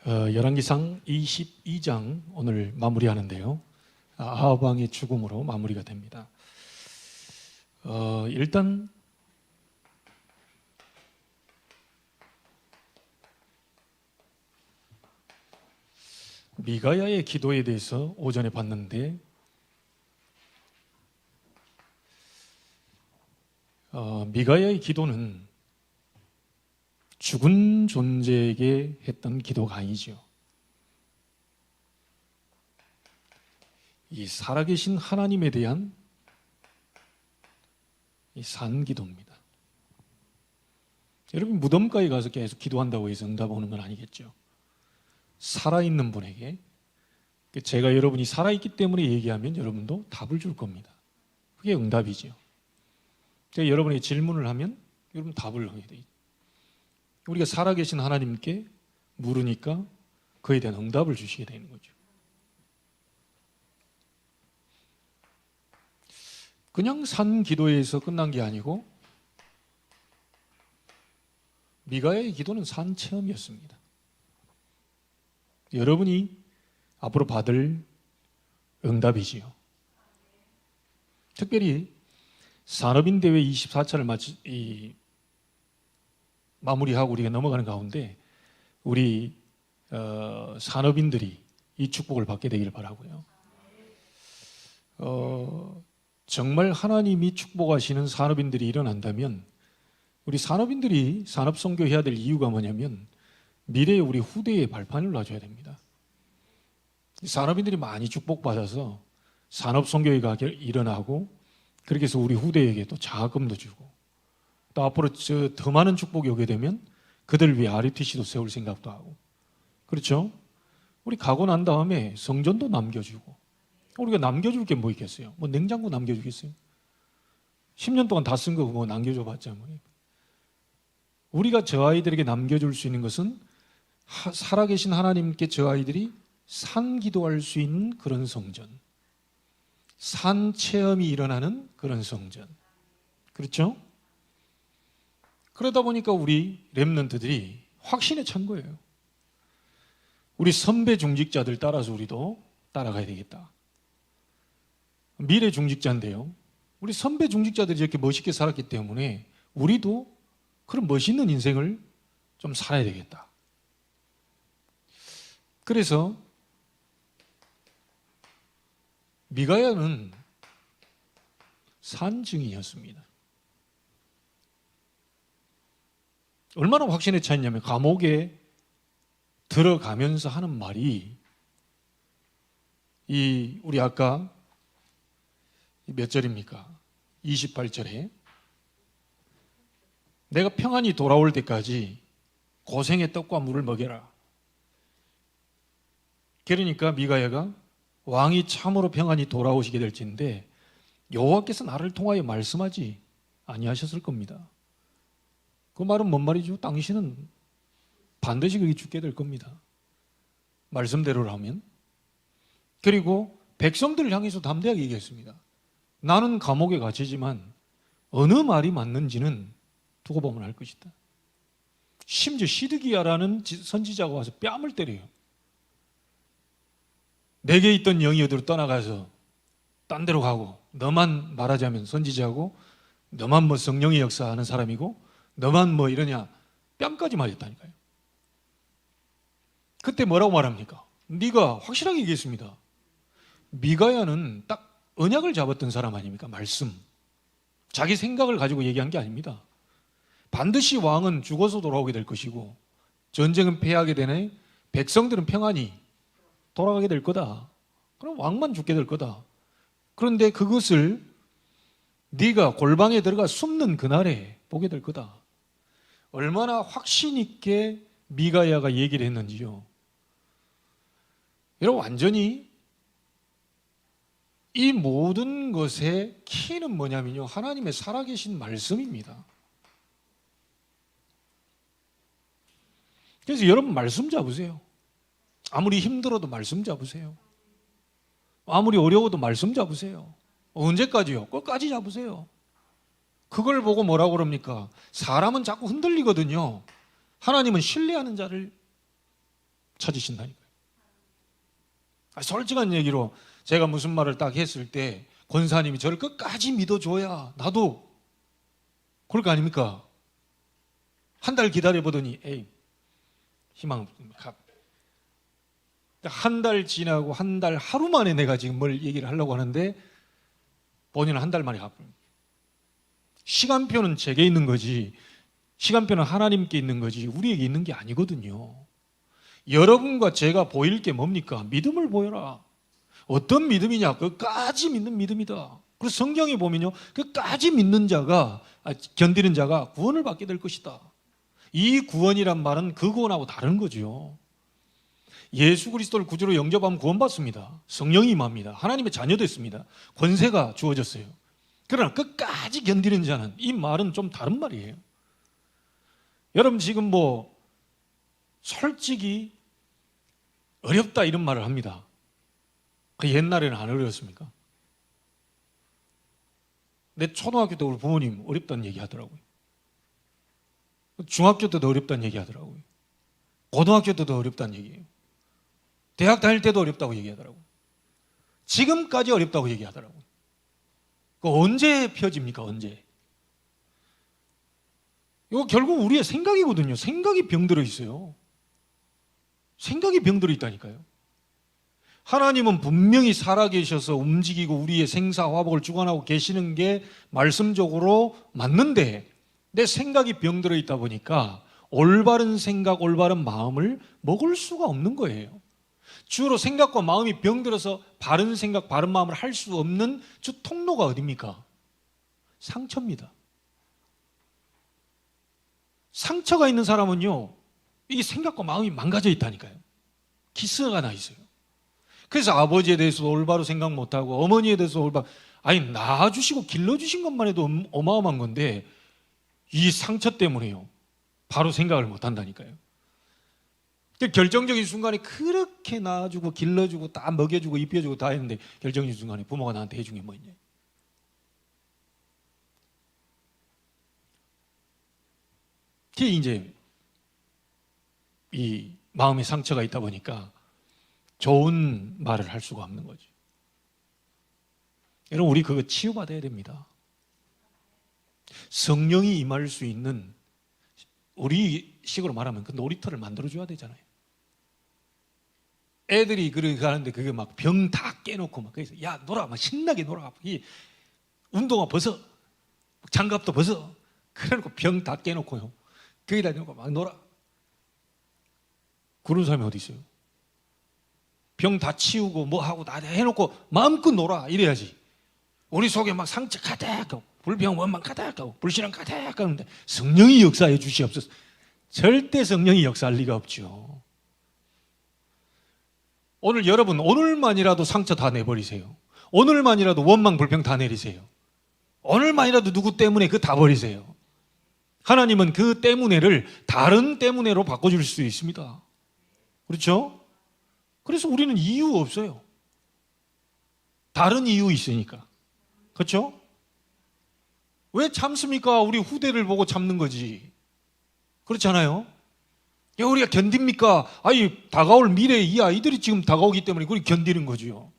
열왕기상 22장 오늘 마무리하는데요. 아합 왕의 죽음으로 마무리가 됩니다. 일단 미가야의 기도에 대해서 오전에 봤는데 미가야의 기도는 죽은 존재에게 했던 기도가 아니죠. 이 살아계신 하나님에 대한 이 산기도입니다. 여러분 무덤가에 가서 계속 기도한다고 해서 응답 오는 건 아니겠죠. 살아있는 분에게, 제가 여러분이 살아있기 때문에 얘기하면 여러분도 답을 줄 겁니다. 그게 응답이죠. 제가 여러분에게 질문을 하면 여러분 답을 하게 돼요. 우리가 살아계신 하나님께 물으니까 그에 대한 응답을 주시게 되는 거죠. 그냥 산 기도에서 끝난 게 아니고 미가야의 기도는 산 체험이었습니다. 여러분이 앞으로 받을 응답이지요. 특별히 산업인대회 24차를 마무리하고 우리가 넘어가는 가운데 우리 산업인들이 이 축복을 받게 되기를 바라고요. 정말 하나님이 축복하시는 산업인들이 일어난다면 우리 산업인들이 산업선교해야 될 이유가 뭐냐면 미래에 우리 후대에 발판을 놔줘야 됩니다. 산업인들이 많이 축복받아서 산업선교회가 일어나고 그렇게 해서 우리 후대에게 또 자금도 주고 또 앞으로 더 많은 축복이 오게 되면 그들 위해 RUTC도 세울 생각도 하고, 그렇죠? 우리 가고 난 다음에 성전도 남겨주고, 우리가 남겨줄 게 뭐 있겠어요? 뭐 냉장고 남겨주겠어요? 10년 동안 다 쓴 거 그거 남겨줘 봤자 뭐. 우리가 저 아이들에게 남겨줄 수 있는 것은 살아계신 하나님께 저 아이들이 산기도할 수 있는 그런 성전, 산 체험이 일어나는 그런 성전, 그렇죠? 그러다 보니까 우리 렘넌트들이 확신에 찬 거예요. 우리 선배 중직자들 따라서 우리도 따라가야 되겠다. 미래 중직자인데요, 우리 선배 중직자들이 이렇게 멋있게 살았기 때문에 우리도 그런 멋있는 인생을 좀 살아야 되겠다. 그래서 미가야는 산 증인이었습니다. 얼마나 확신에 차있냐면 감옥에 들어가면서 하는 말이 우리 아까 몇 절입니까? 28절에 내가 평안히 돌아올 때까지 고생의 떡과 물을 먹여라. 그러니까 미가야가 왕이 참으로 평안히 돌아오시게 될진데 여호와께서 나를 통하여 말씀하지 아니하셨을 겁니다. 그 말은 뭔 말이죠? 당신은 반드시 거기 죽게 될 겁니다. 말씀대로라면. 그리고 백성들을 향해서 담대하게 얘기했습니다. 나는 감옥에 갇히지만 어느 말이 맞는지는 두고 보면 알 것이다. 심지어 시드기야라는 선지자가 와서 뺨을 때려요. 내게 있던 영이 어디로 떠나가서 딴 데로 가고, 너만 말하자면 선지자고, 너만 뭐 성령의 역사하는 사람이고, 너만 뭐 이러냐, 뺨까지 맞았다니까요. 그때 뭐라고 말합니까? 네가 확실하게 얘기했습니다. 미가야는 딱 언약을 잡았던 사람 아닙니까? 말씀. 자기 생각을 가지고 얘기한 게 아닙니다. 반드시 왕은 죽어서 돌아오게 될 것이고 전쟁은 패하게 되네, 백성들은 평안히 돌아가게 될 거다. 그럼 왕만 죽게 될 거다. 그런데 그것을 네가 골방에 들어가 숨는 그날에 보게 될 거다. 얼마나 확신 있게 미가야가 얘기를 했는지요. 여러분, 완전히 이 모든 것의 키는 뭐냐면요, 하나님의 살아계신 말씀입니다. 그래서 여러분 말씀 잡으세요. 아무리 힘들어도 말씀 잡으세요. 아무리 어려워도 말씀 잡으세요. 언제까지요? 끝까지 잡으세요. 그걸 보고 뭐라고 그럽니까? 사람은 자꾸 흔들리거든요. 하나님은 신뢰하는 자를 찾으신다니까요. 솔직한 얘기로 제가 무슨 말을 딱 했을 때 권사님이 저를 끝까지 믿어줘야 나도 그럴 거 아닙니까? 한 달 기다려보더니 에이 희망 없습니다. 한 달 지나고 한 달 하루 만에 내가 지금 뭘 얘기를 하려고 하는데 본인은 한 달 만에 갚습니다. 시간표는 제게 있는 거지 시간표는 하나님께 있는 거지 우리에게 있는 게 아니거든요. 여러분과 제가 보일 게 뭡니까? 믿음을 보여라. 어떤 믿음이냐? 끝까지 믿는 믿음이다. 그래서 성경에 보면요, 끝까지 믿는 자가 견디는 자가 구원을 받게 될 것이다. 이 구원이란 말은 그 구원하고 다른 거죠. 예수 그리스도를 구주로 영접하면 구원받습니다. 성령이 임합니다. 하나님의 자녀 됐습니다. 권세가 주어졌어요. 그러나 끝까지 견디는 자는 이 말은 좀 다른 말이에요. 여러분 지금 뭐 솔직히 어렵다 이런 말을 합니다. 그 옛날에는 안 어려웠습니까? 내 초등학교 때 우리 부모님 어렵다는 얘기 하더라고요. 중학교 때도 어렵다는 얘기 하더라고요. 고등학교 때도 어렵다는 얘기예요. 대학 다닐 때도 어렵다고 얘기하더라고요. 지금까지 어렵다고 얘기하더라고요. 그 언제 펴집니까? 언제? 이거 결국 우리의 생각이거든요. 생각이 병들어 있어요. 생각이 병들어 있다니까요. 하나님은 분명히 살아계셔서 움직이고 우리의 생사화복을 주관하고 계시는 게 말씀적으로 맞는데 내 생각이 병들어 있다 보니까 올바른 생각, 올바른 마음을 먹을 수가 없는 거예요. 주로 생각과 마음이 병들어서 바른 생각, 바른 마음을 할 수 없는 주 통로가 어디입니까? 상처입니다. 상처가 있는 사람은요, 이게 생각과 마음이 망가져 있다니까요. 기스가 나 있어요. 그래서 아버지에 대해서 올바로 생각 못하고 어머니에 대해서 올바로 낳아주시고 길러주신 것만 해도 어마어마한 건데 이 상처 때문에요. 바로 생각을 못한다니까요. 결정적인 순간에 그렇게 낳아주고 길러주고 다 먹여주고 입혀주고 다 했는데 결정적인 순간에 부모가 나한테 해준 게 뭐 있냐. 그게 이제 이 마음에 상처가 있다 보니까 좋은 말을 할 수가 없는 거죠. 여러분 우리 그거 치유받아야 됩니다. 성령이 임할 수 있는 우리 식으로 말하면 그 놀이터를 만들어줘야 되잖아요. 애들이 그렇게 하는데 그게 막 병 다 깨놓고 막 그래서 야 놀아 막 신나게 놀아 이 운동화 벗어 장갑도 벗어 그래놓고 병 다 깨놓고요 거기다 놓고 막 놀아. 그런 사람이 어디 있어요? 병 다 치우고 뭐 하고 다 해놓고 마음껏 놀아 이래야지. 우리 속에 막 상처 가득하고 불평 원망 가득하고 불신앙 가득하는데 성령이 역사해 주시옵소서. 절대 성령이 역사할 리가 없죠. 오늘 여러분 오늘만이라도 상처 다 내버리세요. 오늘만이라도 원망 불평 다 내리세요. 오늘만이라도 누구 때문에 그거 다 버리세요. 하나님은 그 때문에를 다른 때문에로 바꿔줄 수 있습니다. 그렇죠? 그래서 우리는 이유 없어요. 다른 이유 있으니까. 그렇죠? 왜 참습니까? 우리 후대를 보고 참는 거지. 그렇잖아요? 야, 우리가 견딥니까? 아니, 다가올 미래에 이 아이들이 지금 다가오기 때문에 우리 견디는 거죠.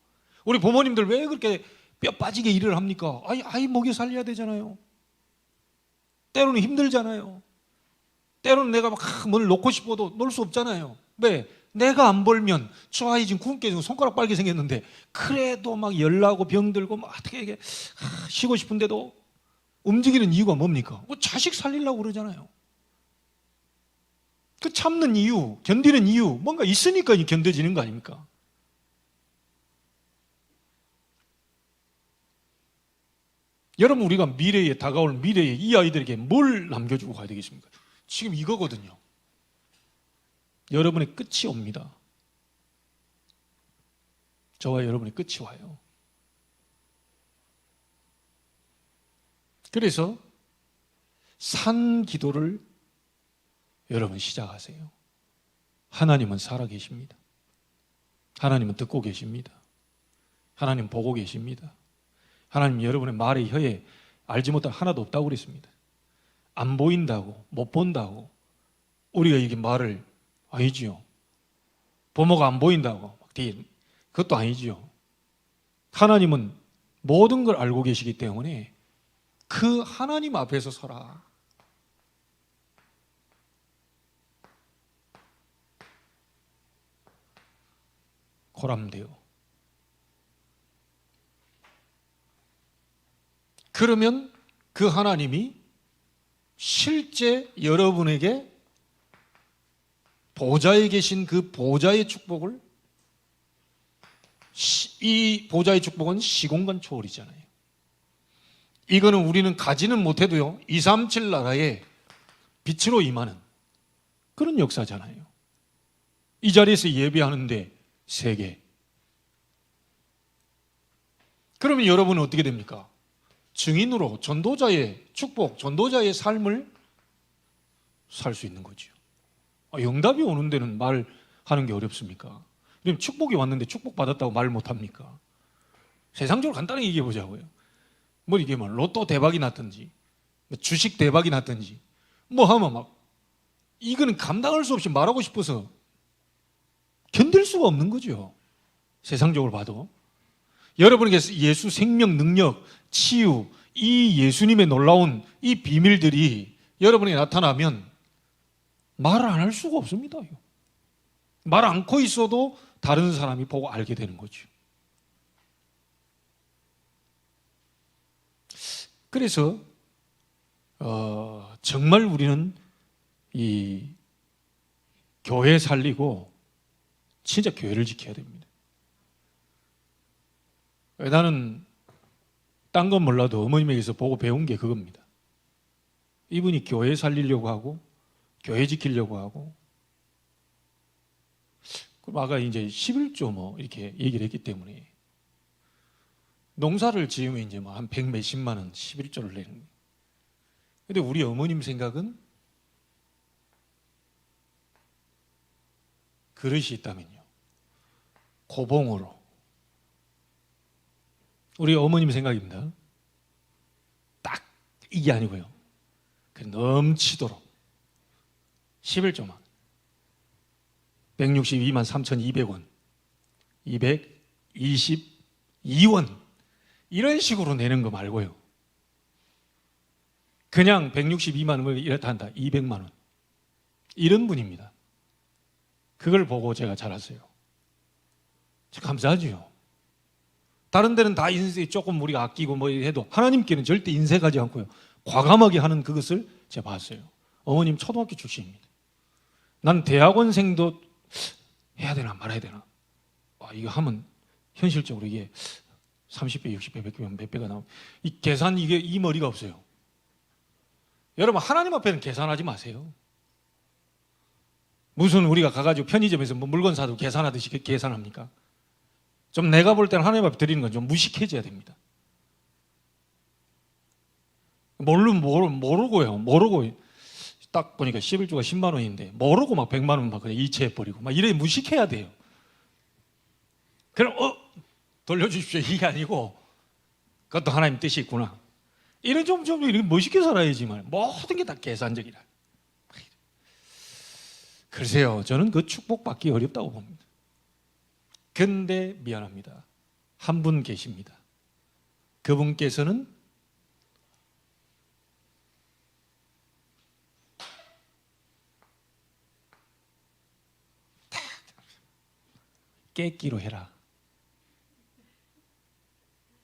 우리 부모님들 왜 그렇게 뼈 빠지게 일을 합니까? 아이 먹여 살려야 되잖아요. 때로는 힘들잖아요. 때로는 내가 막 뭘 놓고 싶어도 놓을 수 없잖아요. 왜? 내가 안 벌면 저 아이 지금 굶게 손가락 빨게 생겼는데 그래도 막 열나고 병들고 막 어떻게 이게 쉬고 싶은데도 움직이는 이유가 뭡니까? 자식 살리려고 그러잖아요. 그 참는 이유, 견디는 이유 뭔가 있으니까 견뎌지는 거 아닙니까? 여러분 우리가 미래에 다가올 미래에 이 아이들에게 뭘 남겨주고 가야 되겠습니까? 지금 이거거든요. 여러분의 끝이 옵니다. 저와 여러분의 끝이 와요. 그래서 산 기도를 여러분 시작하세요. 하나님은 살아계십니다. 하나님은 듣고 계십니다. 하나님 보고 계십니다. 하나님 여러분의 말의 혀에 알지 못할 하나도 없다고 그랬습니다. 안 보인다고 못 본다고 우리가 이게 말을 아니지요. 부모가 안 보인다고 막 뒤에. 그것도 아니죠. 하나님은 모든 걸 알고 계시기 때문에 그 하나님 앞에서 서라. 고라면 돼요. 그러면 그 하나님이 실제 여러분에게 보좌에 계신 그 보좌의 축복을, 이 보좌의 축복은 시공간 초월이잖아요. 이거는 우리는 가지는 못해도요 237 나라에 빛으로 임하는 그런 역사잖아요. 이 자리에서 예배하는데 3개. 그러면 여러분은 어떻게 됩니까? 증인으로 전도자의 축복, 전도자의 삶을 살 수 있는 거죠. 영답이 오는 데는 말하는 게 어렵습니까? 그럼 축복이 왔는데 축복 받았다고 말 못합니까? 세상적으로 간단하게 얘기해 보자고요. 뭐 이게 뭐 로또 대박이 났든지 주식 대박이 났든지 뭐 하면 막 이거는 감당할 수 없이 말하고 싶어서 견딜 수가 없는 거죠. 세상적으로 봐도. 여러분에게 예수 생명 능력, 치유, 이 예수님의 놀라운 이 비밀들이 여러분에게 나타나면 말을 안 할 수가 없습니다. 말 않고 있어도 다른 사람이 보고 알게 되는 거죠. 그래서 정말 우리는 이 교회 살리고 진짜 교회를 지켜야 됩니다. 나는 딴 건 몰라도 어머님에게서 보고 배운 게 그겁니다. 이분이 교회 살리려고 하고 교회 지키려고 하고, 그럼 아까 이제 11조 뭐 이렇게 얘기를 했기 때문에 농사를 지으면 이제 뭐 한 100 몇십만 원 11조를 내는 거예요. 근데 우리 어머님 생각은 그릇이 있다면요, 고봉으로. 우리 어머님 생각입니다. 딱 이게 아니고요, 그 넘치도록 11조만 162만 3,200원 222원 이런 식으로 내는 거 말고요, 그냥 162만 원을 이렇다 한다 200만 원 이런 분입니다. 그걸 보고 제가 자랐어요. 감사하죠. 다른 데는 다 인세 조금 우리가 아끼고 뭐 해도 하나님께는 절대 인색하지 않고요, 과감하게 하는 그것을 제가 봤어요. 어머님 초등학교 출신입니다. 난 대학원생도 해야 되나 말아야 되나, 이거 하면 현실적으로 이게 30배, 60배, 100배면 몇 배가 나오면 이 계산, 이게 이 머리가 없어요. 여러분 하나님 앞에는 계산하지 마세요. 무슨 우리가 가가지고 편의점에서 뭐 물건 사도 계산하듯이 계산합니까? 좀 내가 볼 때는 하나님 앞에 드리는 건 좀 무식해져야 됩니다. 모르고요. 딱 보니까 11조가 10만 원인데 모르고 막 100만 원 막 그냥 이체해버리고 막 이래 무식해야 돼요. 그럼 돌려주십시오 이게 아니고 그것도 하나님 뜻이 있구나. 이런 좀 이렇게 멋있게 살아야지만 모든 게 다 계산적이라. 글쎄요, 저는 그 축복받기 어렵다고 봅니다. 근데 미안합니다. 한 분 계십니다. 그분께서는 깨끼로 해라.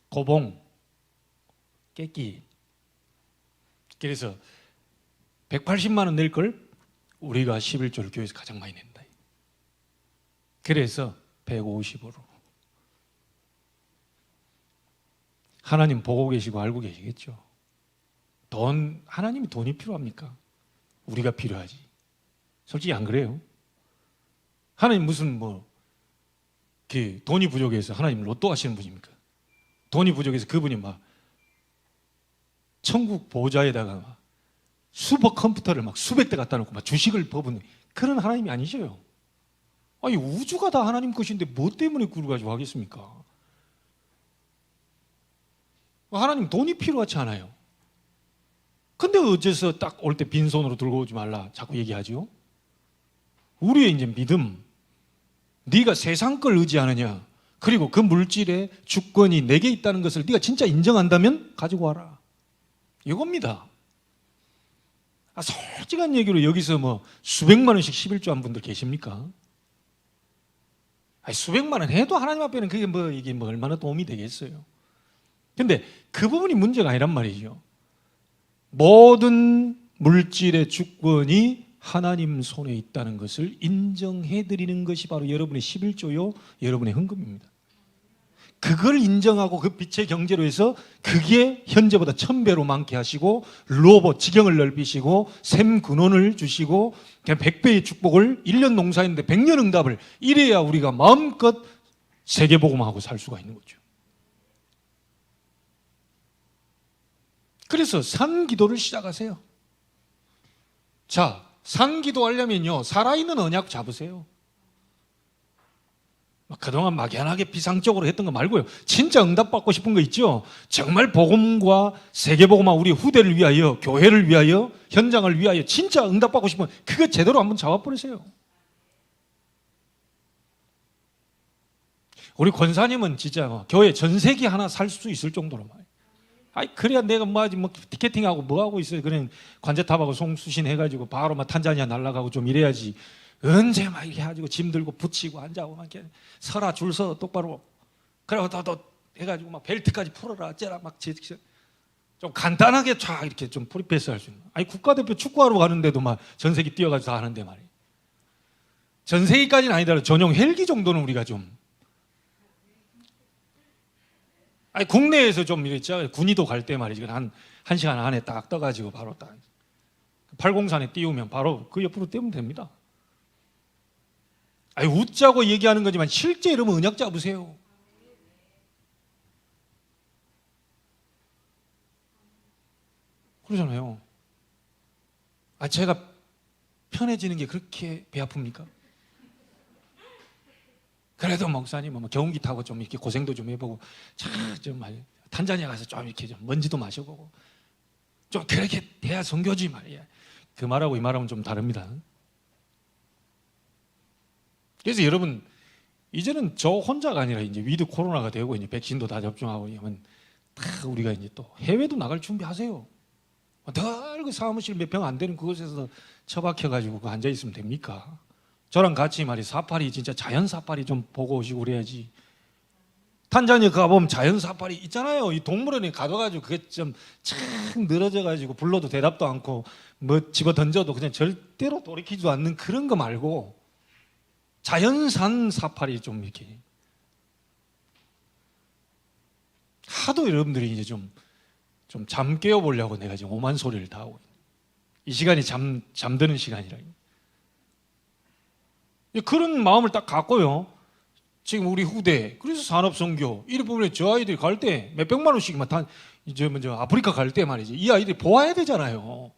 고봉, 깨끼. 그래서 180만 원 낼 걸 우리가 11조를 교회에서 가장 많이 낸다. 그래서 150으로. 하나님 보고 계시고 알고 계시겠죠. 하나님이 돈이 필요합니까? 우리가 필요하지. 솔직히 안 그래요? 하나님 무슨 돈이 부족해서 하나님 로또 하시는 분입니까? 돈이 부족해서 그분이 막 천국 보좌에다가 막 슈퍼컴퓨터를 막 수백 대 갖다 놓고 막 주식을 퍼붓는 그런 하나님이 아니셔요. 아니 우주가 다 하나님 것인데 뭐 때문에 그걸 가지고 하겠습니까? 하나님 돈이 필요하지 않아요. 근데 어째서 딱 올 때 빈손으로 들고 오지 말라 자꾸 얘기하죠? 우리의 이제 믿음, 네가 세상 걸 의지하느냐, 그리고 그 물질의 주권이 내게 있다는 것을 네가 진짜 인정한다면 가지고 와라. 이겁니다. 솔직한 얘기로 여기서 뭐 수백만 원씩 11조 한 분들 계십니까? 수백만 원 해도 하나님 앞에는 그게 뭐 이게 뭐 얼마나 도움이 되겠어요. 근데 그 부분이 문제가 아니란 말이죠. 모든 물질의 주권이 하나님 손에 있다는 것을 인정해 드리는 것이 바로 여러분의 11조요, 여러분의 헌금입니다. 그걸 인정하고 그 빛의 경제로 해서 그게 현재보다 1000배로 많게 하시고 로봇 지경을 넓히시고 샘 근원을 주시고 100배의 축복을 1년 농사했는데 100년 응답을, 이래야 우리가 마음껏 세계복음하고 살 수가 있는 거죠. 그래서 산기도를 시작하세요. 자, 산기도 하려면요, 살아있는 언약 잡으세요. 그동안 막연하게 비상적으로 했던 거 말고요, 진짜 응답받고 싶은 거 있죠? 정말 복음과 세계복음화, 우리 후대를 위하여, 교회를 위하여, 현장을 위하여 진짜 응답받고 싶으면 그거 제대로 한번 잡아버리세요. 우리 권사님은 진짜 교회 전세기 하나 살 수 있을 정도로 말이에요. 그래야 내가 뭐 티켓팅하고 뭐 하고 있어요. 그냥 관제탑하고 송수신 해가지고 바로 막 탄자니아 날아가고 좀 이래야지. 언제 막 이렇게 해가지고 짐 들고 붙이고 앉아고 막 이렇게 서라, 줄 서 똑바로. 그리고 더 해가지고 막 벨트까지 풀어라, 째라 막 좀 간단하게 쫙 이렇게 좀 프리패스 할 수 있는. 국가대표 축구하러 가는데도 막 전세기 뛰어가지고 다 하는데 말이에요. 전세기까지는 아니더라도 전용 헬기 정도는 우리가 좀. 국내에서 좀 이랬죠. 군의도 갈 때 말이지. 한 시간 안에 딱 떠가지고 바로 딱 803에 띄우면 바로 그 옆으로 띄우면 됩니다. 웃자고 얘기하는 거지만 실제 이러면 언약 잡으세요. 그러잖아요. 제가 편해지는 게 그렇게 배 아픕니까? 그래도 목사님 뭐 경운기 타고 좀 이렇게 고생도 좀 해보고, 좀 탄자니아 가서 좀 이렇게 좀 먼지도 마셔보고, 좀 그렇게 돼야 선교지 말이야. 그 말하고 이 말하면 좀 다릅니다. 그래서 여러분, 이제는 저 혼자가 아니라 이제 위드 코로나가 되고 이제 백신도 다 접종하고 이러면 다 우리가 이제 또 해외도 나갈 준비하세요. 늘 그 사무실 몇 평 안 되는 그곳에서 처박혀가지고 앉아 있으면 됩니까? 저랑 같이 말이 사파리, 진짜 자연 사파리 좀 보고 오시고 그래야지. 탄자니아 가보면 자연 사파리 있잖아요. 이 동물원에 가둬가지고 그게 좀 착 늘어져가지고 불러도 대답도 않고 뭐 집어 던져도 그냥 절대로 돌이키지도 않는 그런 거 말고 자연산 사파리 좀 이렇게. 하도 여러분들이 이제 좀 잠 깨워보려고 내가 지금 오만 소리를 다 하고 있는. 이 시간이 잠드는 시간이라. 그런 마음을 딱 갖고요, 지금 우리 후대, 그래서 산업선교, 이래 보면 저 아이들이 갈 때 몇백만 원씩만 이제 먼저 아프리카 갈 때 말이지, 이 아이들이 보아야 되잖아요.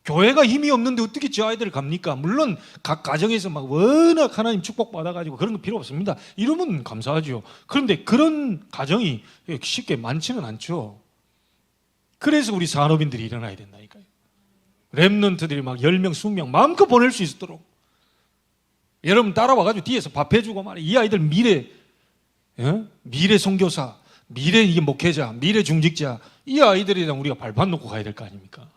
교회가 힘이 없는데 어떻게 저 아이들을 갑니까? 물론 각 가정에서 막 워낙 하나님 축복받아가지고 그런 거 필요 없습니다. 이러면 감사하죠. 그런데 그런 가정이 쉽게 많지는 않죠. 그래서 우리 산업인들이 일어나야 된다니까요. 랩런트들이 막 10명, 20명 마음껏 보낼 수 있도록. 여러분 따라와가지고 뒤에서 밥 해주고 말이야. 이 아이들 미래 선교사, 미래 이게 목회자, 미래 중직자, 이 아이들이랑 우리가 발판 놓고 가야 될 거 아닙니까?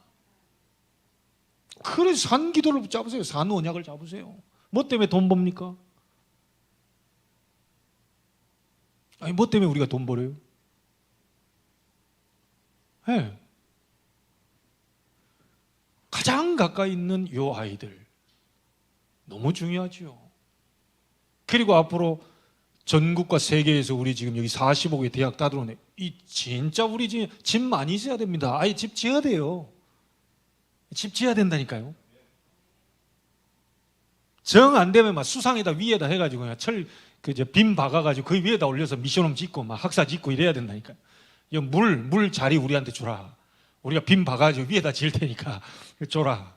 그래서 산기도를 잡으세요. 산언약을 잡으세요. 뭐 때문에 돈 법니까? 뭐 때문에 우리가 돈 벌어요? 네. 가장 가까이 있는 요 아이들 너무 중요하죠. 그리고 앞으로 전국과 세계에서 우리 지금 여기 45개 대학 다 들어오네. 이 진짜 우리 집 많이 있어야 됩니다. 아예 집 지어야 돼요. 집 지어야 된다니까요. 정 안 되면 막 수상에다 위에다 해가지고 그냥 빔 박아가지고 그 위에다 올려서 미션홈 짓고 막 학사 짓고 이래야 된다니까요. 물 자리 우리한테 주라. 우리가 빔 박아가지고 위에다 지을 테니까 줘라.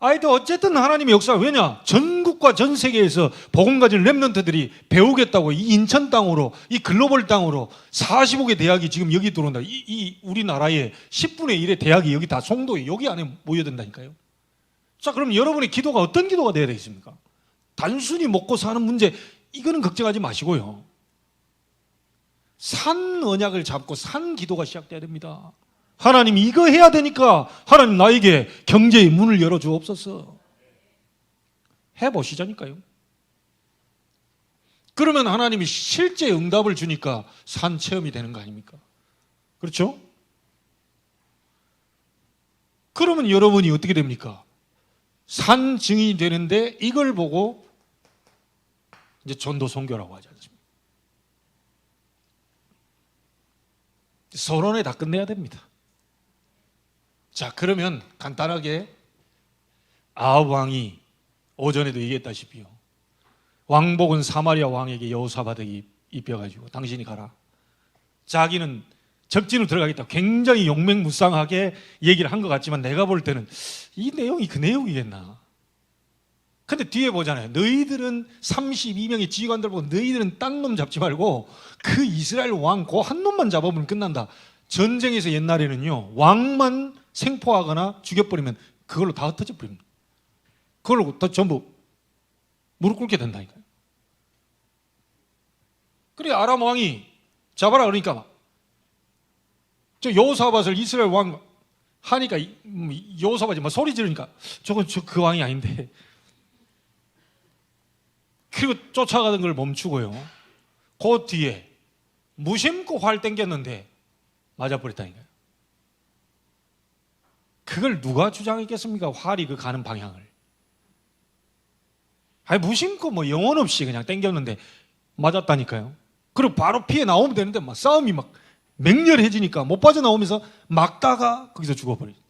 아이들 어쨌든 하나님의 역사, 왜냐? 전국과 전 세계에서 복음 가진 렘넌트들이 배우겠다고 이 인천 땅으로, 이 글로벌 땅으로 45개 대학이 지금 여기 들어온다. 이 우리나라의 10분의 1의 대학이 여기 다 송도에 여기 안에 모여든다니까요. 자, 그럼 여러분의 기도가 어떤 기도가 되어야 되겠습니까? 단순히 먹고 사는 문제, 이거는 걱정하지 마시고요. 산 언약을 잡고 산 기도가 시작돼야 됩니다. 하나님 이거 해야 되니까 하나님 나에게 경제의 문을 열어주옵소서. 해보시자니까요. 그러면 하나님이 실제 응답을 주니까 산 체험이 되는 거 아닙니까? 그렇죠? 그러면 여러분이 어떻게 됩니까? 산 증인이 되는데 이걸 보고 이제 전도 선교라고 하지 않습니까? 서론에 다 끝내야 됩니다. 자, 그러면 간단하게 아합 왕이 오전에도 얘기했다시피요, 왕복은 사마리아 왕에게 여호사밧에게 입혀가지고 당신이 가라. 자기는 적진으로 들어가겠다. 굉장히 용맹무쌍하게 얘기를 한 것 같지만 내가 볼 때는 이 내용이 그 내용이겠나. 근데 뒤에 보잖아요. 너희들은 32명의 지휘관들 보고 너희들은 딴 놈 잡지 말고 그 이스라엘 왕 그 한 놈만 잡아보면 끝난다. 전쟁에서 옛날에는요, 왕만 생포하거나 죽여버리면 그걸로 다 흩어져 버립니다. 그걸로 다 전부 무릎 꿇게 된다니까요. 그래 아람 왕이 잡아라 그러니까 저 여호사밧을 이스라엘 왕 하니까 여호사밧이 막 소리 지르니까 저건 그 왕이 아닌데. 그리고 쫓아가던 걸 멈추고요. 그 뒤에 무심코 활 땡겼는데 맞아버렸다니까요. 그걸 누가 주장했겠습니까? 활이 그 가는 방향을. 아니 무심코 뭐 영혼 없이 그냥 땡겼는데 맞았다니까요. 그리고 바로 피해 나오면 되는데 막 싸움이 막 맹렬해지니까 못 빠져나오면서 막다가 거기서 죽어버리죠.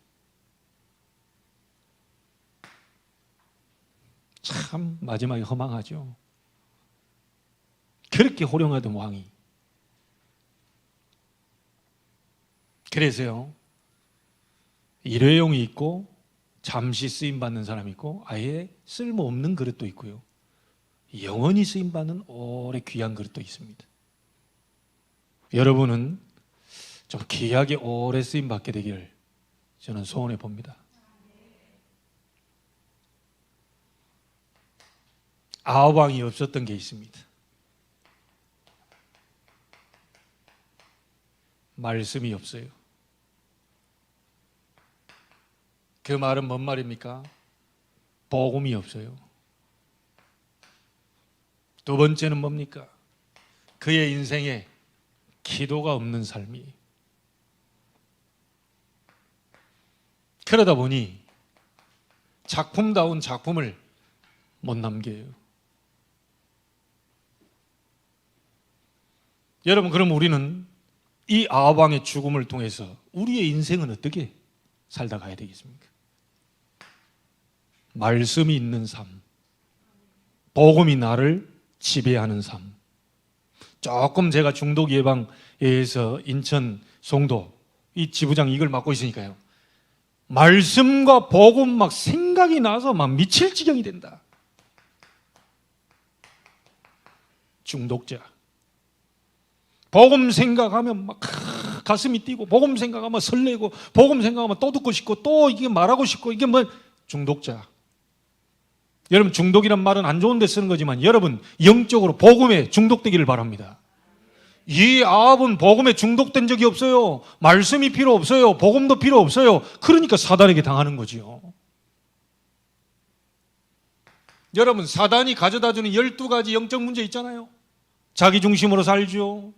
참 마지막에 허망하죠. 그렇게 호령하던 왕이. 그래서요, 일회용이 있고 잠시 쓰임받는 사람이 있고 아예 쓸모없는 그릇도 있고요, 영원히 쓰임받는 오래 귀한 그릇도 있습니다. 여러분은 좀 귀하게 오래 쓰임받게 되기를 저는 소원해 봅니다. 아합 왕이 없었던 게 있습니다. 말씀이 없어요. 그 말은 뭔 말입니까? 복음이 없어요. 두 번째는 뭡니까? 그의 인생에 기도가 없는 삶이. 그러다 보니 작품다운 작품을 못 남겨요. 여러분, 그럼 우리는 이 아합 왕의 죽음을 통해서 우리의 인생은 어떻게 살다 가야 되겠습니까? 말씀이 있는 삶, 복음이 나를 지배하는 삶. 조금 제가 중독 예방에서 인천 송도 이 지부장 이걸 맡고 있으니까요, 말씀과 복음 막 생각이 나서 막 미칠 지경이 된다. 중독자. 복음 생각하면 막 가슴이 뛰고, 복음 생각하면 설레고, 복음 생각하면 또 듣고 싶고, 또 이게 말하고 싶고, 이게 뭐 중독자. 여러분, 중독이란 말은 안 좋은 데 쓰는 거지만 여러분 영적으로 복음에 중독되기를 바랍니다. 이 아합은 복음에 중독된 적이 없어요. 말씀이 필요 없어요. 복음도 필요 없어요. 그러니까 사단에게 당하는 거지요. 여러분, 사단이 가져다주는 12가지 영적 문제 있잖아요. 자기 중심으로 살죠.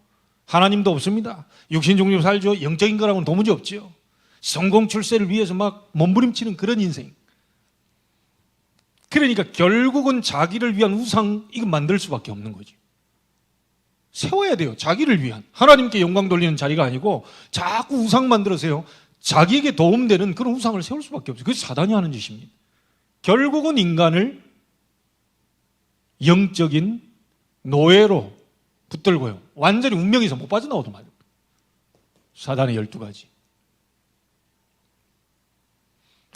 하나님도 없습니다. 육신 중심으로 살죠. 영적인 거라고는 도무지 없죠. 성공 출세를 위해서 막 몸부림치는 그런 인생. 그러니까 결국은 자기를 위한 우상, 이거 만들 수밖에 없는 거지. 세워야 돼요. 자기를 위한. 하나님께 영광 돌리는 자리가 아니고 자꾸 우상 만들어서요, 자기에게 도움되는 그런 우상을 세울 수밖에 없어요. 그게 사단이 하는 짓입니다. 결국은 인간을 영적인 노예로 붙들고요, 완전히 운명에서 못 빠져나오도 말이에요. 사단의 12가지.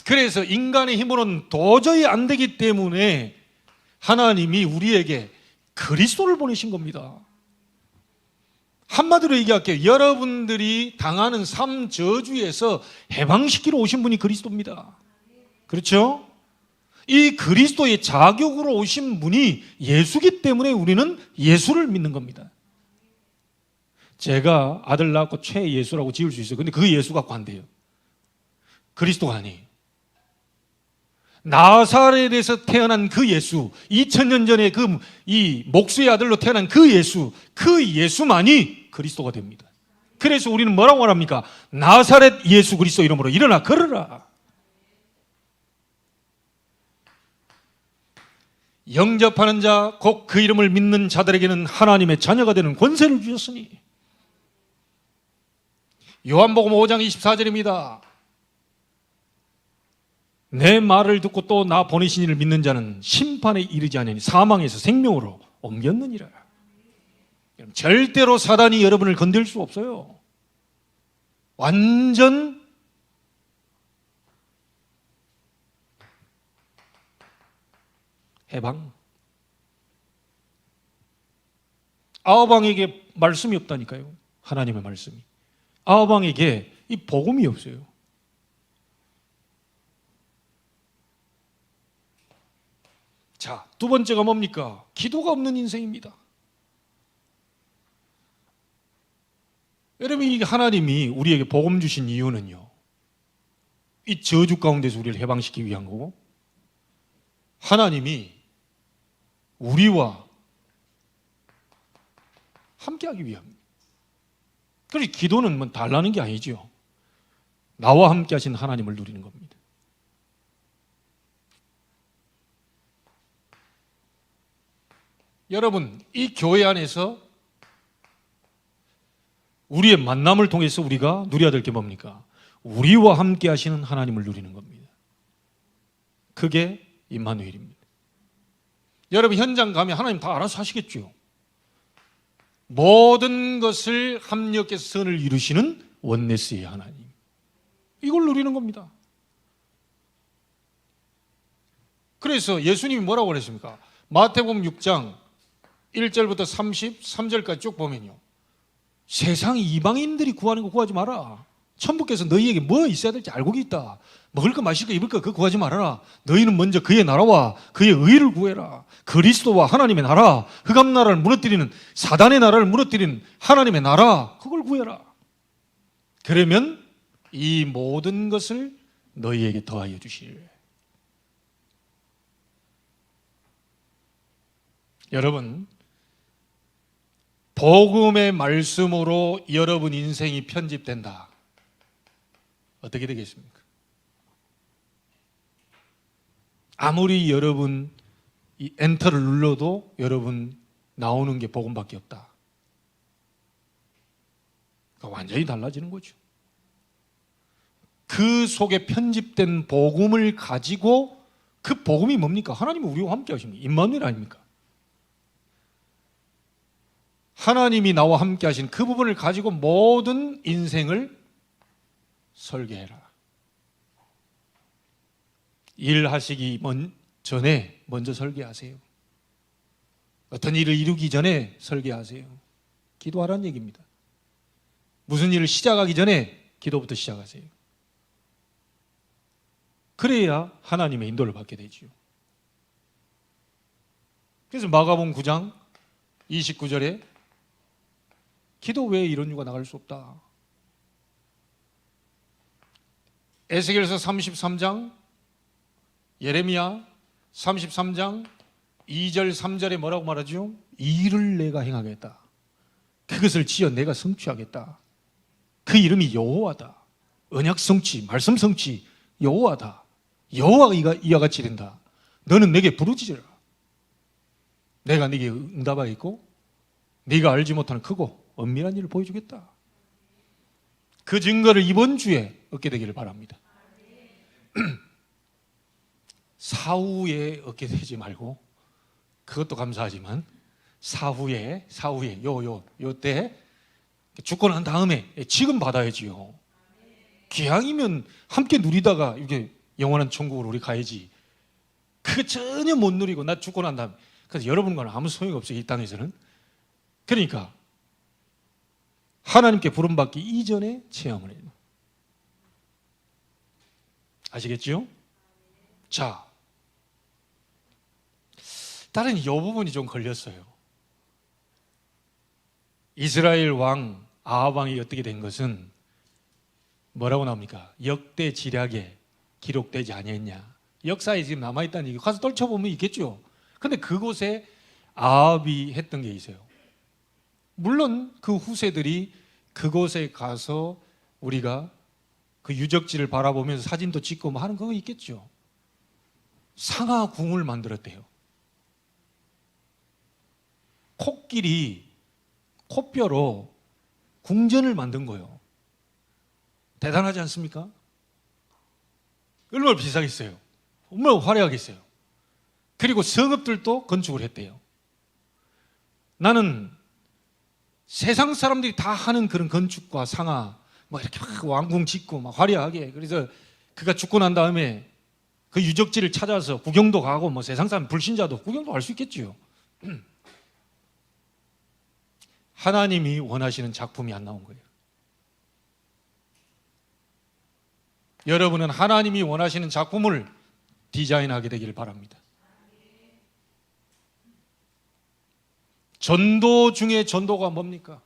그래서 인간의 힘으로는 도저히 안 되기 때문에 하나님이 우리에게 그리스도를 보내신 겁니다. 한마디로 얘기할게요. 여러분들이 당하는 삶 저주에서 해방시키러 오신 분이 그리스도입니다. 그렇죠? 이 그리스도의 자격으로 오신 분이 예수기 때문에 우리는 예수를 믿는 겁니다. 제가 아들 낳고 최예수라고 지을 수 있어요. 근데 그 예수가 관대해요. 그리스도가 아니에요. 나사렛에서 태어난 그 예수, 2000년 전에 이 목수의 아들로 태어난 그 예수만이 그리스도가 됩니다. 그래서 우리는 뭐라고 말합니까? 나사렛 예수 그리스도 이름으로 일어나 걸으라. 영접하는 자, 곧 그 이름을 믿는 자들에게는 하나님의 자녀가 되는 권세를 주셨으니. 요한복음 5장 24절입니다. 내 말을 듣고 또 나 보내신 이를 믿는 자는 심판에 이르지 아니하니 사망에서 생명으로 옮겼느니라. 절대로 사단이 여러분을 건들 수 없어요. 완전 해방. 아합왕에게 말씀이 없다니까요. 하나님의 말씀이. 아합왕에게 이 복음이 없어요. 자, 두 번째가 뭡니까? 기도가 없는 인생입니다. 여러분, 이 하나님이 우리에게 복음 주신 이유는요, 이 저주 가운데서 우리를 해방시키기 위한 거고, 하나님이 우리와 함께하기 위함입니다. 그래서 기도는 뭐 달라는 게 아니죠. 나와 함께 하신 하나님을 누리는 겁니다. 여러분, 이 교회 안에서 우리의 만남을 통해서 우리가 누려야 될 게 뭡니까? 우리와 함께 하시는 하나님을 누리는 겁니다. 그게 임마누엘입니다. 여러분, 현장 가면 하나님 다 알아서 하시겠죠. 모든 것을 합력해서 선을 이루시는 원네스의 하나님, 이걸 누리는 겁니다. 그래서 예수님이 뭐라고 그랬습니까? 마태복음 6장 1절부터 33절까지 쭉 보면요, 세상 이방인들이 구하는 거 구하지 마라. 천부께서 너희에게 뭐 있어야 될지 알고 있다. 먹을 거 마실 거 입을 거 그거 구하지 말아라. 너희는 먼저 그의 나라와 그의 의를 구해라. 그리스도와 하나님의 나라, 흑암 나라를 무너뜨리는, 사단의 나라를 무너뜨리는 하나님의 나라, 그걸 구해라. 그러면 이 모든 것을 너희에게 더하여 주시리라. 여러분, 복음의 말씀으로 여러분 인생이 편집된다. 어떻게 되겠습니까? 아무리 여러분 이 엔터를 눌러도 여러분 나오는 게 복음밖에 없다. 그러니까 완전히 달라지는 거죠. 그 속에 편집된 복음을 가지고, 그 복음이 뭡니까? 하나님이 우리와 함께 하십니다. 임마누엘 아닙니까? 하나님이 나와 함께 하신 그 부분을 가지고 모든 인생을 설계해라. 일하시기 전에 먼저 설계하세요. 어떤 일을 이루기 전에 설계하세요. 기도하라는 얘기입니다. 무슨 일을 시작하기 전에 기도부터 시작하세요. 그래야 하나님의 인도를 받게 되지요. 그래서 마가복음 9장 29절에 기도 외에 이런 이유가 나갈 수 없다. 에스겔서 33장, 예레미야 33장 2절 3절에 뭐라고 말하죠? 일을 내가 행하겠다. 그것을 지어 내가 성취하겠다. 그 이름이 여호와다. 언약 성취, 말씀 성취, 여호와다. 여호와가 이와 같이 된다. 너는 내게 부르짖으라. 내가 네게 응답하겠고 네가 알지 못하는 크고 엄밀한 일을 보여주겠다. 그 증거를 이번 주에 얻게 되기를 바랍니다. 사후에 얻게 되지 말고, 그것도 감사하지만 사후에 요때 죽고 난 다음에 지금 받아야지요. 기왕이면 함께 누리다가 이게 영원한 천국으로 우리 가야지. 그거 전혀 못 누리고 나 죽고 난 다음에, 그래서 여러분과는 아무 소용이 없어요, 이 땅에서는. 그러니까 하나님께 부름받기 이전에 체험을 해요. 아시겠죠? 자, 다른 이 부분이 좀 걸렸어요. 이스라엘 왕 아합 왕이 어떻게 된 것은 뭐라고 나옵니까? 역대 지략에 기록되지 아니했냐. 역사에 지금 남아있다는 얘기. 가서 떨쳐보면 있겠죠. 근데 그곳에 아합이 했던 게 있어요. 물론 그 후세들이 그곳에 가서 우리가 그 유적지를 바라보면서 사진도 찍고 뭐 하는 거 있겠죠. 상하궁을 만들었대요. 코끼리 코뼈로 궁전을 만든 거예요. 대단하지 않습니까? 얼마나 비싸겠어요? 얼마나 화려하겠어요? 그리고 성읍들도 건축을 했대요. 나는 세상 사람들이 다 하는 그런 건축과 상하, 막 이렇게 막 왕궁 짓고 막 화려하게, 그래서 그가 죽고 난 다음에 그 유적지를 찾아서 구경도 가고, 뭐 세상 사람 불신자도 구경도 할 수 있겠지요. 하나님이 원하시는 작품이 안 나온 거예요. 여러분은 하나님이 원하시는 작품을 디자인하게 되기를 바랍니다. 전도 중에 전도가 뭡니까?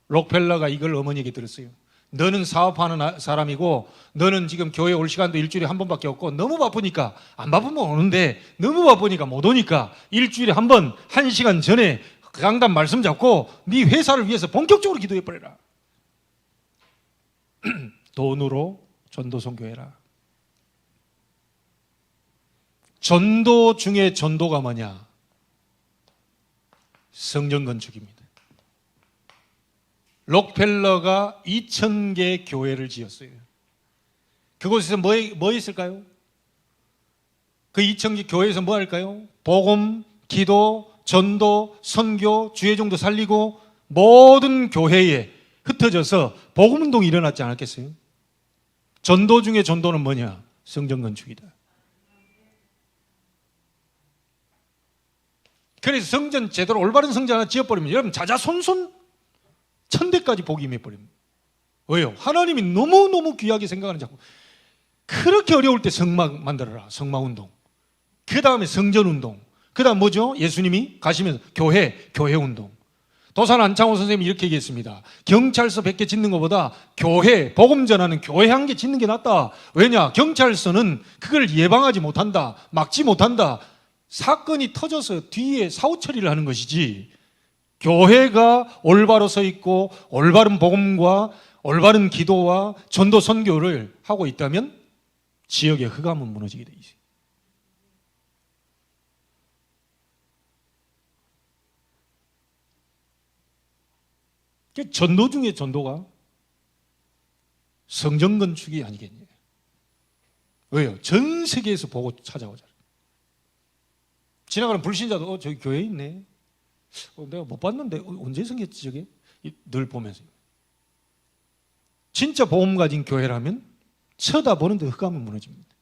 록펠러가 이걸 어머니에게 들었어요. 너는 사업하는 사람이고 너는 지금 교회 올 시간도 일주일에 한 번밖에 없고 너무 바쁘니까, 안 바쁘면 오는데 너무 바쁘니까 못 오니까 일주일에 한 번, 1시간 전에 강단 말씀 잡고 네 회사를 위해서 본격적으로 기도해버려라. 돈으로 전도 선교해라. 전도 중에 전도가 뭐냐? 성전 건축입니다. 록펠러가 2000개 교회를 지었어요. 그곳에서 뭐 했을까요? 그 2000개 교회에서 뭐 할까요? 복음, 기도, 전도, 선교, 주의종도 살리고 모든 교회에 흩어져서 복음운동이 일어났지 않았겠어요? 전도 중에 전도는 뭐냐? 성전 건축이다. 그래서 성전 제대로 올바른 성전 하나 지어버리면 여러분 자자손손 천대까지 복이 임해버립니다. 왜요? 하나님이 너무너무 귀하게 생각하는 작품. 그렇게 어려울 때 성막 만들어라. 성막운동. 그 다음에 성전운동. 그 다음 뭐죠? 예수님이 가시면서 교회운동. 도산 안창호 선생님이 이렇게 얘기했습니다. 경찰서 100개 짓는 것보다 교회, 복음 전하는 교회 1개 짓는 게 낫다. 왜냐? 경찰서는 그걸 예방하지 못한다. 막지 못한다. 사건이 터져서 뒤에 사후 처리를 하는 것이지, 교회가 올바로 서 있고 올바른 복음과 올바른 기도와 전도 선교를 하고 있다면 지역의 흑암은 무너지게 돼 있어요. 전도 중에 전도가 성전 건축이 아니겠냐. 왜요? 전 세계에서 보고 찾아오잖아요. 지나가는 불신자도 저기 교회에 있네. 내가 못 봤는데 언제 생겼지 저게? 늘 보면서. 진짜 복음 가진 교회라면 쳐다보는데 흑암은 무너집니다.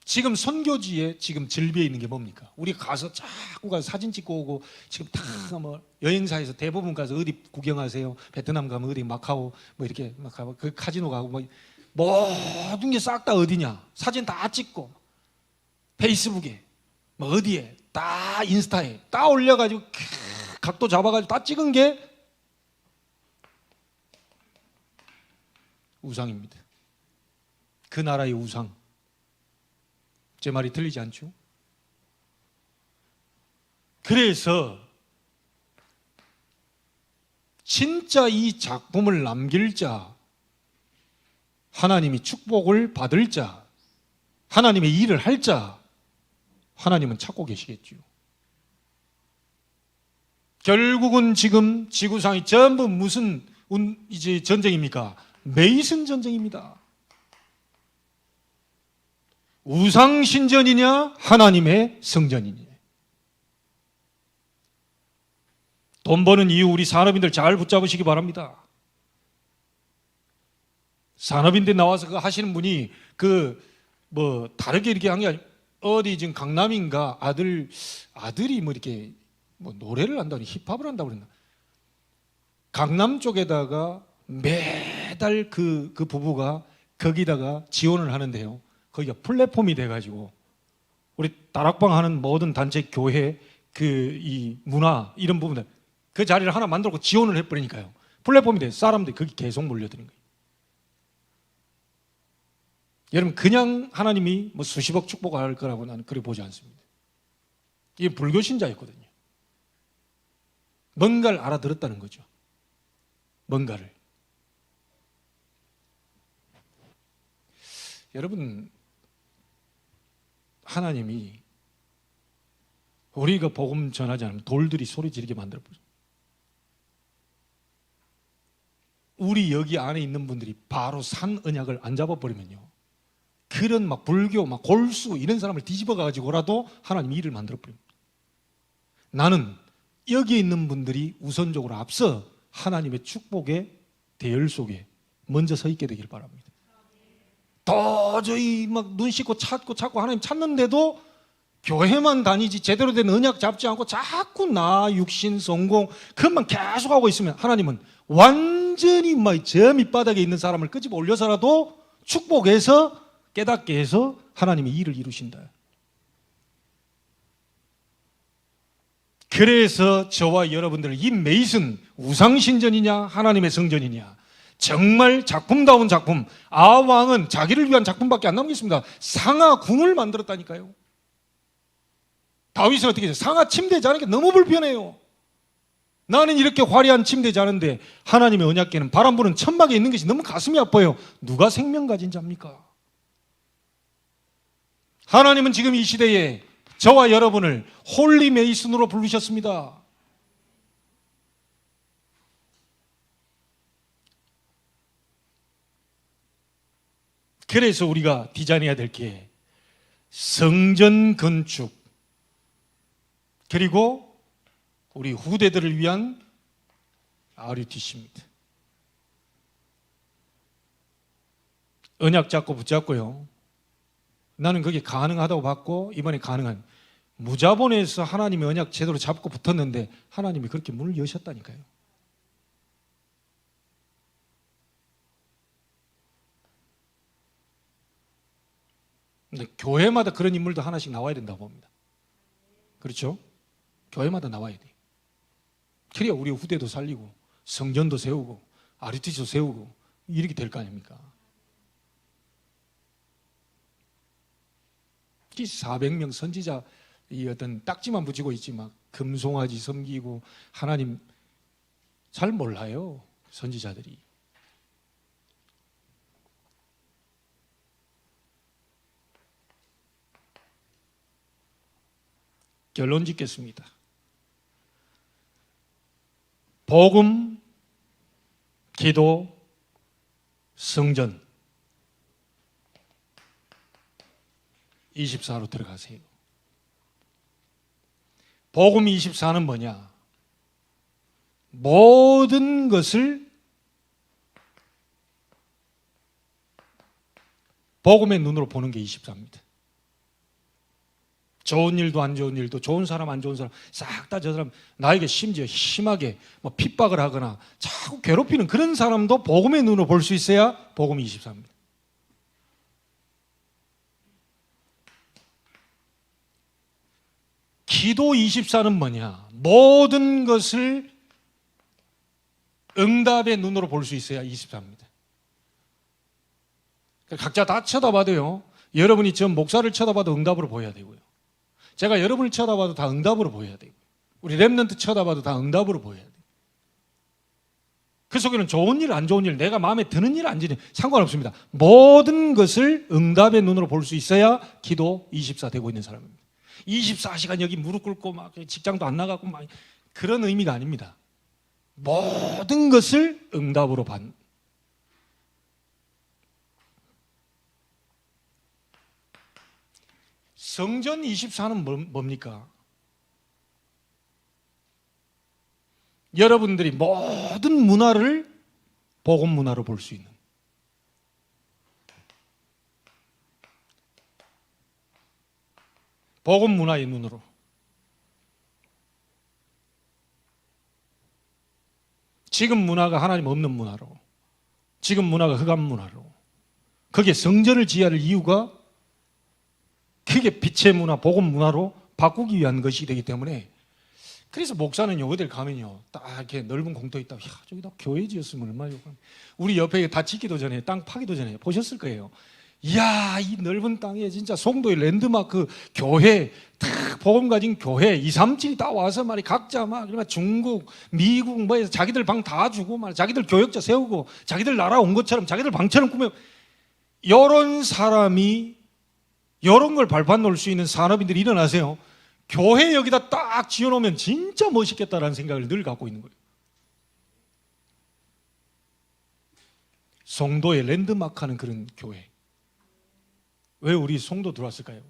지금 선교지에 지금 질비해 있는 게 뭡니까? 우리 가서 자꾸 가서 사진 찍고 오고, 지금 다 뭐 여행사에서 대부분 가서 어디 구경하세요? 베트남 가면 어디 마카오 뭐 이렇게 마카오 그 카지노 가고 뭐 모든 게 싹 다 어디냐? 사진 다 찍고 페이스북에 뭐 어디에 다 인스타에 다 올려가지고 각도 잡아가지고 다 찍은 게 우상입니다. 그 나라의 우상. 제 말이 들리지 않죠? 그래서 진짜 이 작품을 남길 자, 하나님이 축복을 받을 자, 하나님의 일을 할 자, 하나님은 찾고 계시겠죠. 결국은 지금 지구상이 전부 무슨 이제 전쟁입니까? 메이슨 전쟁입니다. 우상 신전이냐, 하나님의 성전이냐. 돈 버는 이유 우리 산업인들 잘 붙잡으시기 바랍니다. 산업인들 나와서 그 하시는 분이 뭐 다르게 이렇게 한 게 아니고, 어디 지금 강남인가 아들이 뭐 이렇게 뭐 노래를 한다니 힙합을 한다고 그랬나? 강남 쪽에다가 매달 그 부부가 거기다가 지원을 하는데요, 거기가 플랫폼이 돼가지고 우리 다락방 하는 모든 단체, 교회, 이 문화 이런 부분들 그 자리를 하나 만들고 지원을 해버리니까요, 플랫폼이 돼 사람들이 거기 계속 몰려드는 거예요. 여러분, 그냥 하나님이 뭐 수십억 축복할 거라고 나는 그렇게 보지 않습니다. 이게 불교 신자였거든요. 뭔가를 알아들었다는 거죠. 뭔가를. 여러분, 하나님이 우리가 복음 전하지 않으면 돌들이 소리 지르게 만들어버려요. 우리 여기 안에 있는 분들이 바로 산 언약을 안 잡아버리면요, 그런 막 불교, 막 골수 이런 사람을 뒤집어 가지고라도 하나님 일을 만들어버립니다. 나는 여기 있는 분들이 우선적으로 앞서 하나님의 축복의 대열 속에 먼저 서 있게 되길 바랍니다. 도저히 막 눈 씻고 찾고 하나님 찾는데도 교회만 다니지 제대로 된 언약 잡지 않고 자꾸 나 육신 성공 그것만 계속하고 있으면 하나님은 완전히 막 저 밑바닥에 있는 사람을 끄집어 올려서라도 축복해서 깨닫게 해서 하나님이 일을 이루신다. 그래서 저와 여러분들 이 메이슨 우상신전이냐 하나님의 성전이냐, 정말 작품다운 작품, 아왕은 자기를 위한 작품밖에 안 남겼습니다. 상하궁을 만들었다니까요. 다윗은 어떻게 해요? 상하 침대 자는 게 너무 불편해요. 나는 이렇게 화려한 침대 자는데 하나님의 언약궤는 바람 부는 천막에 있는 것이 너무 가슴이 아파요. 누가 생명 가진 자입니까? 하나님은 지금 이 시대에 저와 여러분을 홀리 메이슨으로 부르셨습니다. 그래서 우리가 디자인해야 될 게 성전 건축, 그리고 우리 후대들을 위한 RUTC입니다. 언약 잡고 붙잡고요, 나는 그게 가능하다고 봤고 이번에 가능한 무자본에서 하나님의 언약 제대로 잡고 붙었는데 하나님이 그렇게 문을 여셨다니까요. 근데 교회마다 그런 인물도 하나씩 나와야 된다고 봅니다. 그렇죠? 교회마다 나와야 돼요. 그래야 우리 후대도 살리고 성전도 세우고 RUTC도 세우고 이렇게 될 거 아닙니까? 400명 선지자 이 어떤 딱지만 붙이고 있지 막 금송아지 섬기고 하나님 잘 몰라요, 선지자들이. 결론 짓겠습니다. 복음, 기도, 성전 24로 들어가세요. 복음 24는 뭐냐? 모든 것을 복음의 눈으로 보는 게 24입니다. 좋은 일도 안 좋은 일도, 좋은 사람 안 좋은 사람 싹 다 저 사람, 나에게 심지어 심하게 뭐 핍박을 하거나 자꾸 괴롭히는 그런 사람도 복음의 눈으로 볼 수 있어야 복음이 24입니다. 기도 24는 뭐냐? 모든 것을 응답의 눈으로 볼 수 있어야 24입니다. 각자 다 쳐다봐도요, 여러분이 저 목사를 쳐다봐도 응답으로 보여야 되고요, 제가 여러분을 쳐다봐도 다 응답으로 보여야 되고, 우리 렘넌트 쳐다봐도 다 응답으로 보여야 돼요. 그 속에는 좋은 일, 안 좋은 일, 내가 마음에 드는 일, 안 드는 일 상관없습니다. 모든 것을 응답의 눈으로 볼 수 있어야 기도 24 되고 있는 사람입니다. 24시간 여기 무릎 꿇고 막 직장도 안 나가고 막 그런 의미가 아닙니다. 모든 것을 응답으로 받는. 성전 24는 뭡니까? 여러분들이 모든 문화를 복음 문화로 볼 수 있는, 복음 문화의 눈으로. 지금 문화가 하나님 없는 문화로, 지금 문화가 흑암 문화로, 거기에 성전을 지어야 할 이유가 그게 빛의 문화, 복음 문화로 바꾸기 위한 것이 되기 때문에, 그래서 목사는요, 어딜 가면요, 딱 이렇게 넓은 공터 있다, 야, 저기다 교회 지었으면 얼마나 좋겠나. 우리 옆에 다 짓기도 전에, 땅 파기도 전에 보셨을 거예요. 이야, 이 넓은 땅에 진짜 송도의 랜드마크 교회, 탁 복음 가진 교회 2, 3층이 다 와서 말이 각자 막 중국, 미국 뭐 해서 자기들 방 다 주고 말, 자기들 교역자 세우고 자기들 나라 온 것처럼 자기들 방처럼 꾸며, 이런 사람이 이런 걸 발판 놓을 수 있는 산업인들이 일어나세요. 교회 여기다 딱 지어놓으면 진짜 멋있겠다라는 생각을 늘 갖고 있는 거예요. 송도의 랜드마크하는 그런 교회. 왜 우리 송도 들어왔을까요?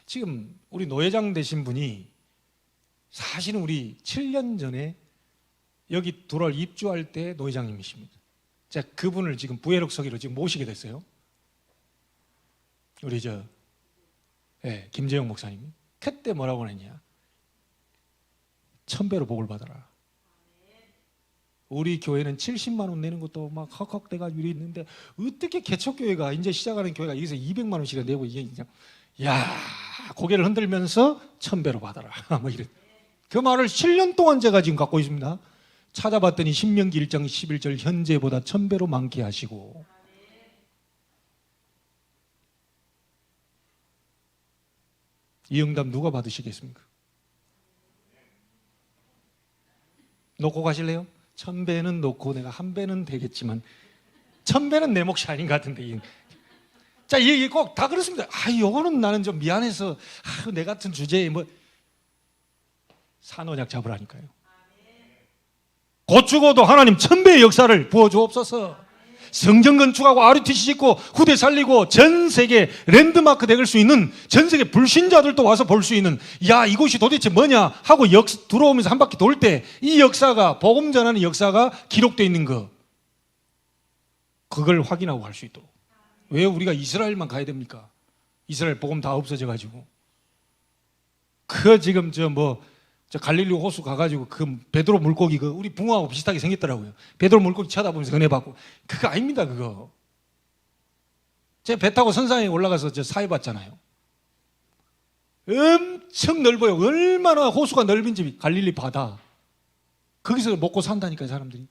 지금 우리 노회장 되신 분이 사실은 우리 7년 전에 여기 들어올 입주할 때 노회장님이십니다. 제가 그분을 지금 부회록서기로 지금 모시게 됐어요. 우리 김재영 목사님이 그때 뭐라고 했냐, 1000배로 복을 받아라. 우리 교회는 70만 원 내는 것도 막 헉헉대가 유리 있는데 어떻게 개척교회가 이제 시작하는 교회가 여기서 200만 원씩을 내고, 이게 그냥 야, 고개를 흔들면서 1000배로 받아라 뭐 이런 그 말을 7년 동안 제가 지금 갖고 있습니다. 찾아봤더니 신명기 1장 11절 현재보다 1000배로 많게 하시고, 이 응답 누가 받으시겠습니까? 놓고 가실래요? 1000배는 놓고 내가 1배는 되겠지만 1000배는 내 몫이 아닌 것 같은데. 자, 이게 꼭 다 그렇습니다. 요거는 나는 좀 미안해서 내 같은 주제에 뭐 산언약 잡으라니까요. 곧 죽어도 하나님 1000배의 역사를 부어주옵소서. 성전 건축하고 RUTC 짓고 후대 살리고 전 세계 랜드마크 될 수 있는, 전 세계 불신자들도 와서 볼 수 있는, 야, 이곳이 도대체 뭐냐 하고 들어오면서 한 바퀴 돌 때 이 역사가, 복음 전하는 역사가 기록되어 있는 거, 그걸 확인하고 갈 수 있도록. 왜 우리가 이스라엘만 가야 됩니까? 이스라엘 복음 다 없어져 가지고. 지금 저 갈릴리 호수 가가지고 그 베드로 물고기, 우리 붕어하고 비슷하게 생겼더라고요. 베드로 물고기 쳐다보면서 은혜 받고. 그거 아닙니다, 그거. 제가 배 타고 선상에 올라가서 저 사회 봤잖아요. 엄청 넓어요. 얼마나 호수가 넓은지. 갈릴리 바다. 거기서 먹고 산다니까요, 사람들이.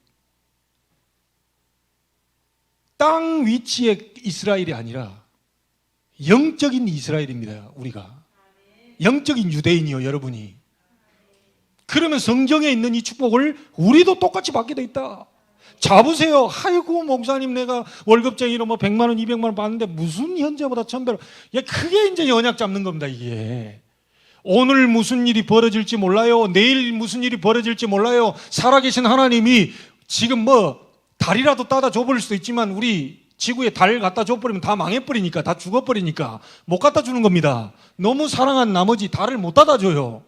땅 위치의 이스라엘이 아니라 영적인 이스라엘입니다, 우리가. 영적인 유대인이요, 여러분이. 그러면 성경에 있는 이 축복을 우리도 똑같이 받게 돼 있다. 잡으세요. 아이고, 목사님, 내가 월급쟁이로 100만 원, 200만 원 받는데 무슨 현재보다 1000배로. 그게 이제 연약 잡는 겁니다, 이게. 오늘 무슨 일이 벌어질지 몰라요. 내일 무슨 일이 벌어질지 몰라요. 살아계신 하나님이 지금 달이라도 따다 줘버릴 수도 있지만, 우리 지구에 달 갖다 줘버리면 다 망해버리니까, 다 죽어버리니까 못 갖다 주는 겁니다. 너무 사랑한 나머지 달을 못 따다 줘요.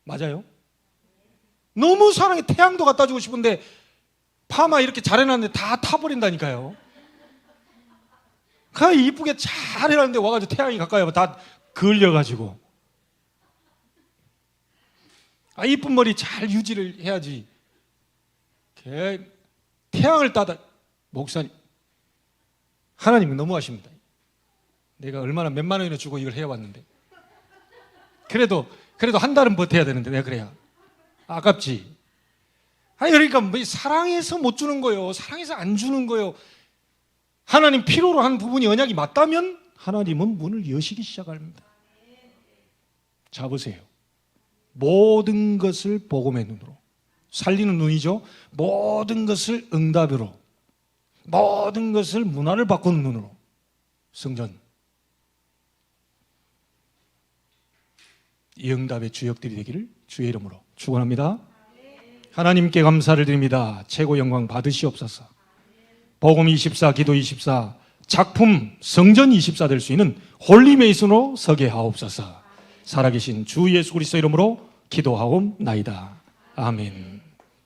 맞아요? 너무 사랑해. 태양도 갖다 주고 싶은데 파마 이렇게 잘 해놨는데 다 타버린다니까요. 이쁘게 잘 해놨는데 와가지고 태양이 가까이 와서 다 걸려가지고. 이쁜 머리 잘 유지를 해야지. 태양을 따다. 목사님, 하나님은 너무하십니다. 내가 얼마나 몇만 원이나 주고 이걸 해왔는데. 그래도 한 달은 버텨야 되는데 내가 그래야 아깝지. 그러니까 사랑해서 못 주는 거예요. 사랑해서 안 주는 거예요. 하나님 필요로 한 부분이 언약이 맞다면 하나님은 문을 여시기 시작합니다. 잡으세요. 모든 것을 복음의 눈으로, 살리는 눈이죠. 모든 것을 응답으로, 모든 것을 문화를 바꾸는 눈으로. 성전, 이 응답의 주역들이 되기를 주의 이름으로 축원합니다. 하나님께 감사를 드립니다. 최고 영광 받으시옵소서. 복음 24, 기도 24, 작품 성전 24 될 수 있는 홀리메이슨으로 서게 하옵소서. 살아계신 주 예수 그리스도 이름으로 기도하옵나이다. 아멘.